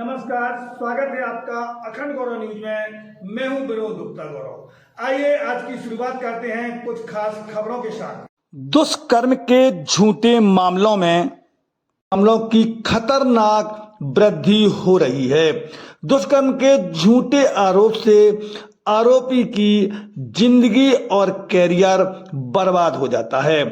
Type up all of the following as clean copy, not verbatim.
नमस्कार, स्वागत है आपका अखंड गौरव न्यूज में। मैं हूं विनोद गुप्ता गौरव। आइए आज की शुरुआत करते हैं कुछ खास खबरों के साथ। दुष्कर्म के झूठे मामलों की खतरनाक वृद्धि हो रही है। दुष्कर्म के झूठे आरोप से आरोपी की जिंदगी और कैरियर बर्बाद हो जाता है।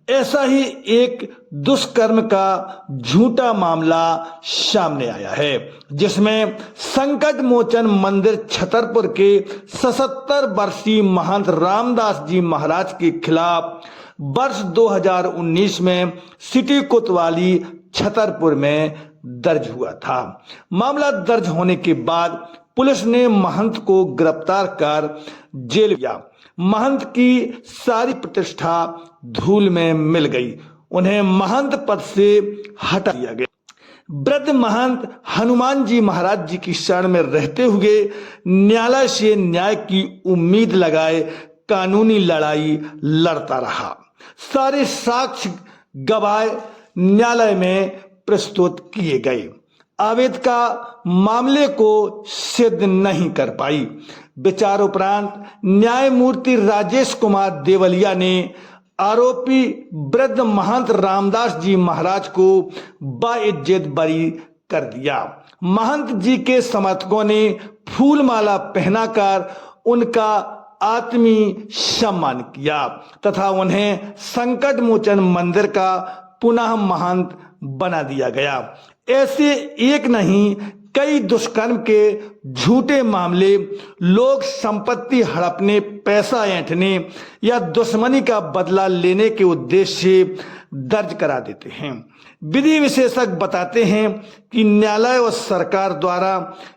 ऐसा ही एक दुष्कर्म का झूठा मामला सामने आया है, जिसमें संकट मोचन मंदिर छतरपुर के 77 वर्षीय महंत रामदास जी महाराज के खिलाफ वर्ष 2019 में सिटी कोतवाली छतरपुर में दर्ज हुआ था। मामला दर्ज होने के बाद पुलिस ने महंत को गिरफ्तार कर जेल लिया। महंत की सारी प्रतिष्ठा धूल में मिल गई। उन्हें महंत पद से हटा दिया गया। वृद्ध महंत हनुमान जी महाराज जी की शरण में रहते हुए न्यायालय से न्याय की उम्मीद लगाए कानूनी लड़ाई लड़ता रहा। सारे साक्ष्य गवाह न्यायालय में प्रस्तुत किए गए। आवेदका मामले को सिद्ध नहीं कर पाई। विचार उपरांत न्यायमूर्ति राजेश कुमार देवलिया ने आरोपी वृद्ध महंत रामदास जी महाराज को बाइज्जत बरी कर दिया। महंत जी के समर्थकों ने फूलमाला पहनाकर उनका आत्मीय सम्मान किया तथा उन्हें संकट मोचन मंदिर का पुनः महंत बना दिया गया। ऐसे एक नहीं कई दुष्कर्म के झूठे मामले लोग संपत्ति हड़पने, पैसा ऐंठने या दुश्मनी का बदला लेने के उद्देश्य से दर्ज करा देते हैं। विधि विशेषज्ञ बताते हैं कि न्यायालय और सरकार द्वारा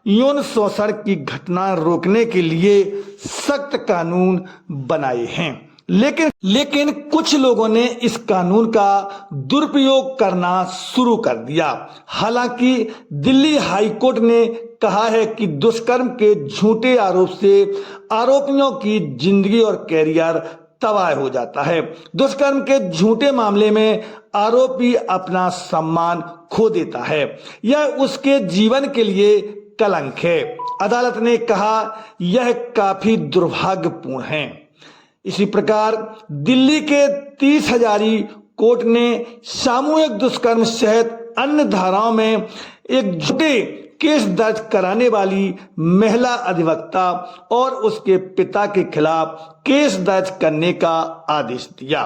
यौन शोषण की घटना रोकने के लिए सख्त कानून बनाए हैं, लेकिन कुछ लोगों ने इस कानून का दुरुपयोग करना शुरू कर दिया। हालांकि दिल्ली हाई कोर्ट ने कहा है कि दुष्कर्म के झूठे आरोप से आरोपियों की जिंदगी और कैरियर तबाह हो जाता है। दुष्कर्म के झूठे मामले में आरोपी अपना सम्मान खो देता है। यह उसके जीवन के लिए कलंक है। अदालत ने कहा यह काफी दुर्भाग्यपूर्ण है। इसी प्रकार दिल्ली के 30 हजारी कोर्ट ने सामूहिक दुष्कर्म सहित अन्य धाराओं में एक झूठे केस दर्ज कराने वाली महिला अधिवक्ता और उसके पिता के खिलाफ केस दर्ज करने का आदेश दिया।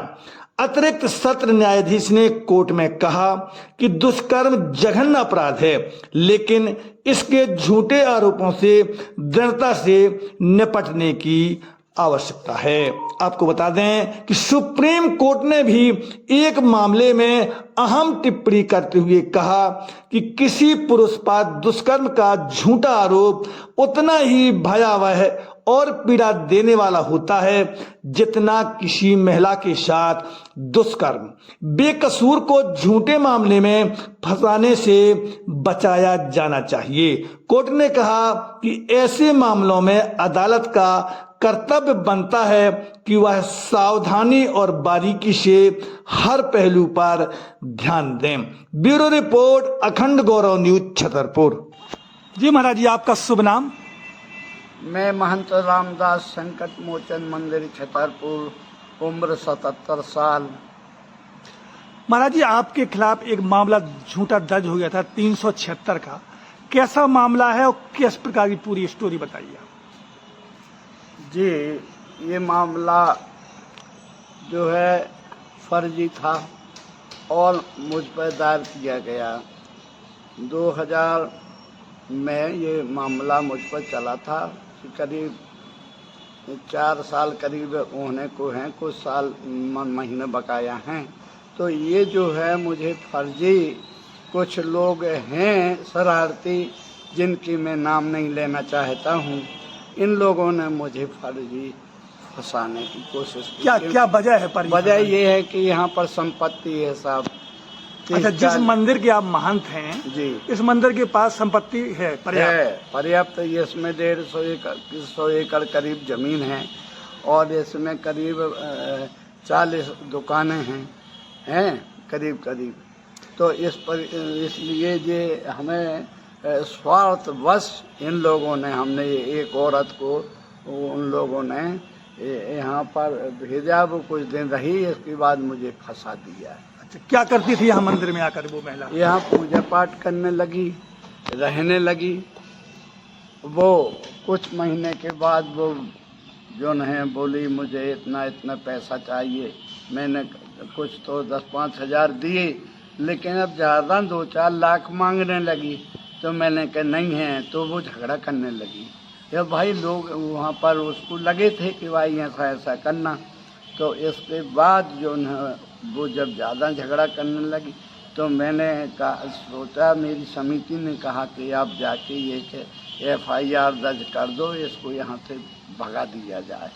अतिरिक्त सत्र न्यायाधीश ने कोर्ट में कहा कि दुष्कर्म जघन्य अपराध है, लेकिन इसके झूठे आरोपों से दृढ़ता से निपटने की आवश्यकता है। आपको बता दें कि सुप्रीम कोर्ट ने भी एक मामले में अहम टिप्पणी करते हुए कहा कि किसी पुरुष पर दुष्कर्म का झूठा आरोप उतना ही भयावह और पीड़ा देने वाला होता है जितना किसी महिला के साथ दुष्कर्म। बेकसूर को झूठे मामले में फंसाने से बचाया जाना चाहिए। कोर्ट ने कहा कि ऐसे मामलों में अदालत का कर्तव्य बनता है कि वह सावधानी और बारीकी से हर पहलू पर ध्यान दें। ब्यूरो रिपोर्ट, अखंड गौरव न्यूज, छतरपुर। जी महाराज जी, आपका शुभ नाम? मैं महंत रामदास संकट मोचन मंदिर छतरपुर, उम्र 77 साल। महाराज जी, आपके खिलाफ एक मामला झूठा दर्ज हो गया था 376 का। कैसा मामला है और किस प्रकार की पूरी स्टोरी बताइए। जी, ये मामला जो है फर्जी था और मुझ पर दायर किया गया। 2000 में ये मामला मुझ पर चला था। करीब 4 साल करीब होने को हैं, कुछ साल महीने बकाया हैं। तो ये जो है मुझे फर्जी कुछ लोग हैं शरारती, जिनकी मैं नाम नहीं लेना चाहता हूँ, इन लोगों ने मुझे फर्जी फंसाने की कोशिश की। क्या वजह है? वजह ये है कि यहाँ पर संपत्ति है साहब। अच्छा, जिस मंदिर के आप महंत हैं जी, इस मंदिर के पास संपत्ति है पर्याप्त। इसमें 150 एकड़ करीब जमीन है और इसमें करीब 40 दुकानें हैं करीब। तो इसलिए ये हमें स्वार्थवश इन लोगों ने, हमने एक औरत को उन लोगों ने यहाँ पर भेजा, वो कुछ दिन रही, इसके बाद मुझे फंसा दिया। अच्छा, क्या करती थी यहाँ मंदिर में आकर वो महिला? यहाँ पूजा पाठ करने लगी, रहने लगी। वो कुछ महीने के बाद वो जो है बोली मुझे इतना इतना पैसा चाहिए। मैंने कुछ तो 10-5 हज़ार दिए, लेकिन अब ज़्यादा 2-4 लाख मांगने लगी। तो मैंने कहा नहीं है, तो वो झगड़ा करने लगी। या भाई लोग वहाँ पर उसको लगे थे कि भाई ऐसा ऐसा करना। तो इसके बाद जो है वो जब ज़्यादा झगड़ा करने लगी, तो मैंने कहा, सोचा, मेरी समिति ने कहा कि आप जाके ये FIR दर्ज कर दो, इसको यहाँ से भगा दिया जाए।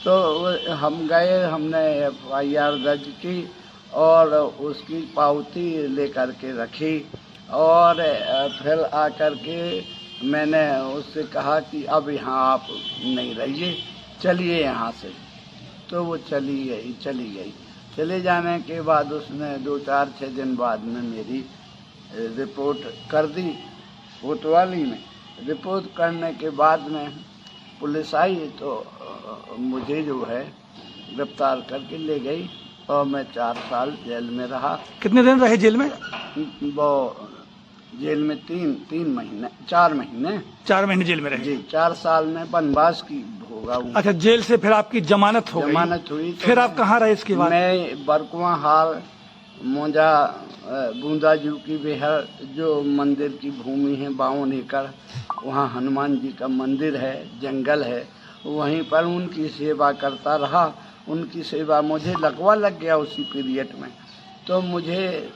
तो हम गए, हमने FIR दर्ज की और उसकी पावती लेकर के रखी। और फिर आकर के मैंने उससे कहा कि अब यहाँ आप नहीं रहिए, चलिए यहाँ से। तो वो चली गई। चले जाने के बाद उसने 2-4-6 दिन बाद में मेरी रिपोर्ट कर दी कोतवाली में। रिपोर्ट करने के बाद में पुलिस आई तो मुझे जो है गिरफ्तार करके ले गई और मैं 4 साल जेल में रहा। कितने दिन रहे जेल में? वो जेल में 4 महीने 4 महीने जेल में रहे जी। 4 साल में वनवास की भोगा हूँ। अच्छा, जेल से फिर आपकी जमानत हो गई? जमानत हुई। तो फिर आप कहाँ रहे इसके बाद? मैं बरकुआ हाल मोजा बूंदा जू की बेहर जो मंदिर की भूमि है 52 एकड़, वहाँ हनुमान जी का मंदिर है, जंगल है, वहीं पर उनकी सेवा करता रहा। उनकी सेवा मुझे लग गया उसी पीरियड में। तो मुझे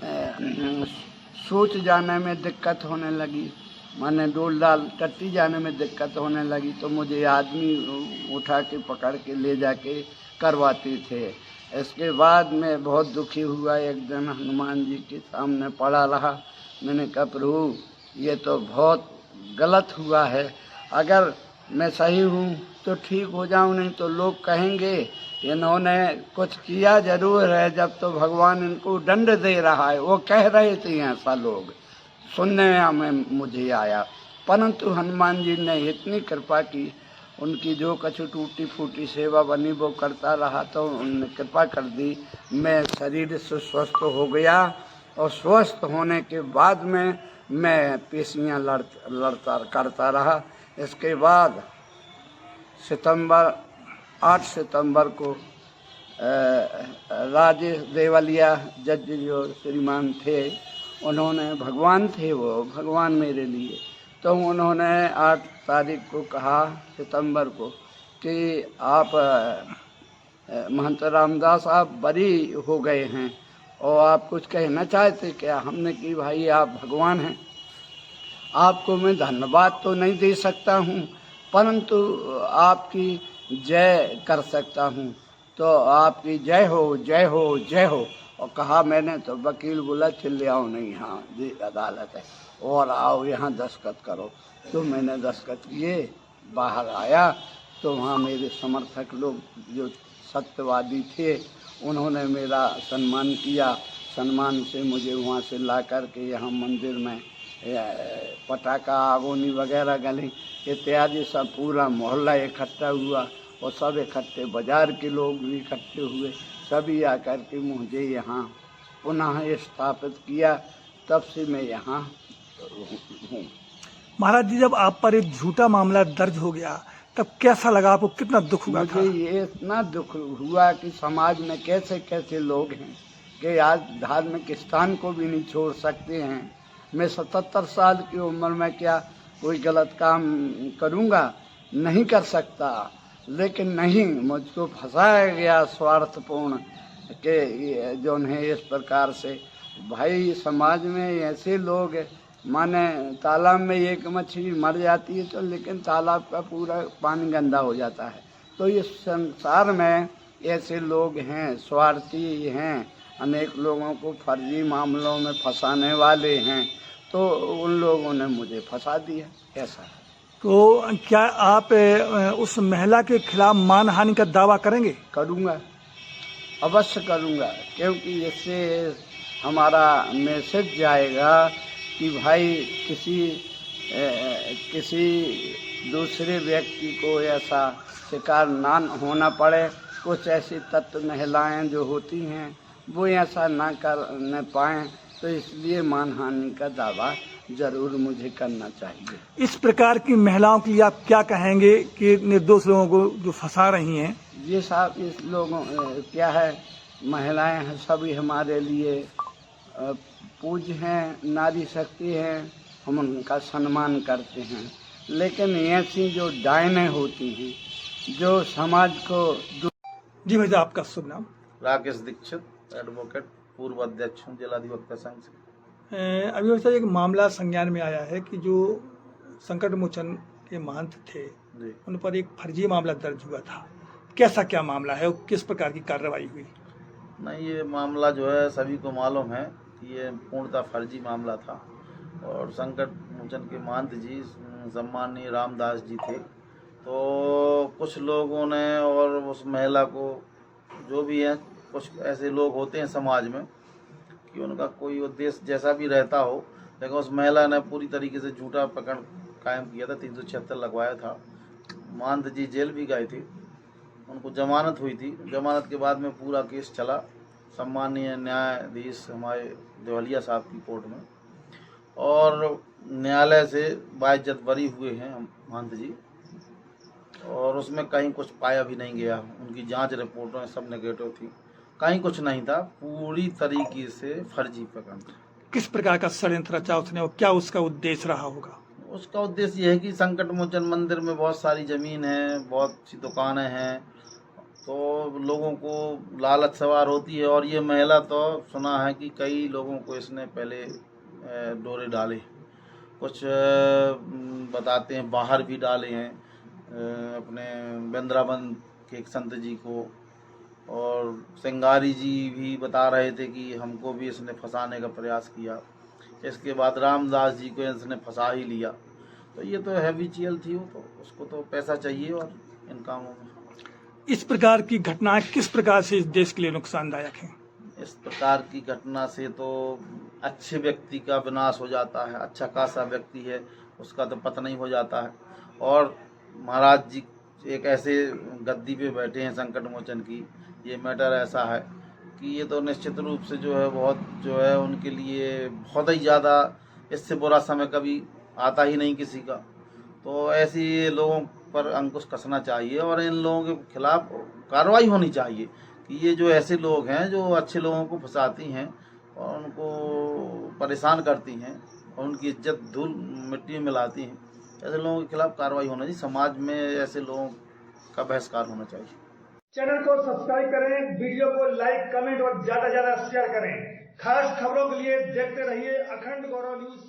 सोच जाने में दिक्कत होने लगी, माने डोल डाल टट्टी जाने में दिक्कत होने लगी। तो मुझे आदमी उठा के पकड़ के ले जाके करवाते थे। इसके बाद मैं बहुत दुखी हुआ। एक दिन हनुमान जी के सामने पड़ा रहा। मैंने कहा, प्रभु ये तो बहुत गलत हुआ है। अगर मैं सही हूँ तो ठीक हो जाऊँ, नहीं तो लोग कहेंगे इन्होंने कुछ किया जरूर है, जब तो भगवान इनको दंड दे रहा है। वो कह रहे थे ऐसा, लोग सुनने में मुझे आया। परंतु हनुमान जी ने इतनी कृपा की, उनकी जो कछु टूटी फूटी सेवा बनी वो करता रहा, तो उन्होंने कृपा कर दी। मैं शरीर से स्वस्थ हो गया और स्वस्थ होने के बाद में मैं पेशियाँ लड़ता करता रहा। इसके बाद 8 सितंबर को राजेश देवलिया जज जो श्रीमान थे, उन्होंने, भगवान थे वो, भगवान मेरे लिए, तो उन्होंने 8 तारीख को कहा सितंबर को कि आप महंत रामदास आप बरी हो गए हैं और आप कुछ कहना चाहते क्या? हमने कि भाई आप भगवान हैं, आपको मैं धन्यवाद तो नहीं दे सकता हूँ, परंतु आपकी जय कर सकता हूँ। तो आपकी जय हो, जय हो, जय हो। और कहा मैंने, तो वकील बोला चिल्ले आओ नहीं, यहाँ जी अदालत है और आओ यहाँ दस्तखत करो। तो मैंने दस्तखत किए, बाहर आया तो वहाँ मेरे समर्थक लोग जो सत्यवादी थे, उन्होंने मेरा सम्मान किया। सम्मान से मुझे वहाँ से ला कर के यहाँ मंदिर में पटाखा, आगोनी वगैरह गली इत्यादि सब पूरा मोहल्ला इकट्ठा हुआ और सब इकट्ठे, बाजार के लोग भी इकट्ठे हुए, सभी आकर के मुझे यहाँ पुनः स्थापित किया। तब से मैं यहाँ हूँ। महाराज जी, जब आप पर एक झूठा मामला दर्ज हो गया तब कैसा लगा आपको? कितना दुख हुआ था? मुझे ये इतना दुख हुआ कि समाज में कैसे कैसे लोग हैं कि आज धार्मिक स्थान को भी नहीं छोड़ सकते हैं। मैं 77 साल की उम्र में क्या कोई गलत काम करूँगा? नहीं कर सकता। लेकिन नहीं, मुझको फंसाया गया स्वार्थपूर्ण के जो है इस प्रकार से। भाई समाज में ऐसे लोग, माने तालाब में एक मछली मर जाती है तो लेकिन तालाब का पूरा पानी गंदा हो जाता है। तो इस संसार में ऐसे लोग हैं, स्वार्थी हैं, अनेक लोगों को फर्जी मामलों में फंसाने वाले हैं। तो उन लोगों ने मुझे फंसा दिया। ऐसा तो क्या आप उस महिला के खिलाफ मानहानि का दावा करेंगे? करूँगा, अवश्य करूँगा, क्योंकि इससे हमारा मैसेज जाएगा कि भाई किसी किसी दूसरे व्यक्ति को ऐसा शिकार ना होना पड़े। कुछ ऐसी तत्व महिलाएं जो होती हैं वो ऐसा ना कर पाएँ, तो इसलिए मानहानि का दावा जरूर मुझे करना चाहिए। इस प्रकार की महिलाओं के लिए आप क्या कहेंगे कि निर्दोष लोगों को जो फंसा रही हैं? ये साहब इस लोगों क्या है, महिलाएं हैं सभी हमारे लिए पूज्य हैं, नारी शक्ति हैं, हम उनका सम्मान करते हैं। लेकिन ऐसी जो डायनें होती हैं जो समाज को जी भैया, आपका शुभ नाम? राकेश दीक्षित, एडवोकेट, पूर्व अध्यक्ष हूँ जिला अधिवक्ता संघ से। अभी वैसा एक मामला संज्ञान में आया है कि जो संकट मोचन के महंत थे जी, उन पर एक फर्जी मामला दर्ज हुआ था। कैसा क्या मामला है और किस प्रकार की कार्रवाई हुई? नहीं, ये मामला जो है सभी को मालूम है कि ये पूर्णतः फर्जी मामला था और संकट मोचन के महंत जी सम्माननीय रामदास जी थे। तो कुछ लोगों ने और उस महिला को, जो भी है, कुछ ऐसे लोग होते हैं समाज में कि उनका कोई उद्देश्य जैसा भी रहता हो, लेकिन उस महिला ने पूरी तरीके से झूठा प्रकरण कायम किया था, 376 लगवाया था। महंत जी जेल भी गए थे, उनको जमानत हुई थी। जमानत के बाद में पूरा केस चला सम्माननीय न्यायाधीश हमारे देवलिया साहब की कोर्ट में, और न्यायालय से बाइज्जत बरी हुए हैं महंत जी, और उसमें कहीं कुछ पाया भी नहीं गया। उनकी जांच रिपोर्टों सब नेगेटिव थी, कहीं कुछ नहीं था, पूरी तरीके से फर्जी प्रकरण था। किस प्रकार का षड्यंत्र रचा उसने और क्या उसका उद्देश्य रहा होगा? उसका उद्देश्य यह है कि संकट मोचन मंदिर में बहुत सारी जमीन है, बहुत सी दुकानें हैं, तो लोगों को लालच सवार होती है। और ये महिला तो सुना है कि कई लोगों को इसने पहले डोरे डाले, कुछ बताते हैं बाहर भी डाले हैं, अपने वृंदावन के एक संत जी को, और सिंगारी जी भी बता रहे थे कि हमको भी इसने फंसाने का प्रयास किया। इसके बाद रामदास जी को इसने फंसा ही लिया। तो ये तो हैबिचुअल थी, वो तो उसको तो पैसा चाहिए और इन कामों में। इस प्रकार की घटनाएं किस प्रकार से इस देश के लिए नुकसानदायक हैं? इस प्रकार की घटना से तो अच्छे व्यक्ति का विनाश हो जाता है, अच्छा खासा व्यक्ति है उसका तो पतन ही हो जाता है। और महाराज जी एक ऐसे गद्दी पे बैठे हैं संकट मोचन की, ये मैटर ऐसा है कि ये तो निश्चित रूप से जो है बहुत जो है उनके लिए बहुत ही ज़्यादा, इससे बुरा समय कभी आता ही नहीं किसी का। तो ऐसे लोगों पर अंकुश कसना चाहिए और इन लोगों के खिलाफ कार्रवाई होनी चाहिए कि ये जो ऐसे लोग हैं जो अच्छे लोगों को फंसाती हैं और उनको परेशान करती हैं और उनकी इज्जत धूल मिट्टी में मिलाती हैं, ऐसे लोगों के खिलाफ कार्रवाई होना चाहिए। समाज में ऐसे लोगों का बहिष्कार होना चाहिए। चैनल को सब्सक्राइब करें, वीडियो को लाइक, कमेंट और ज्यादा से ज्यादा शेयर करें। खास खबरों के लिए देखते रहिए अखंड गौरव न्यूज।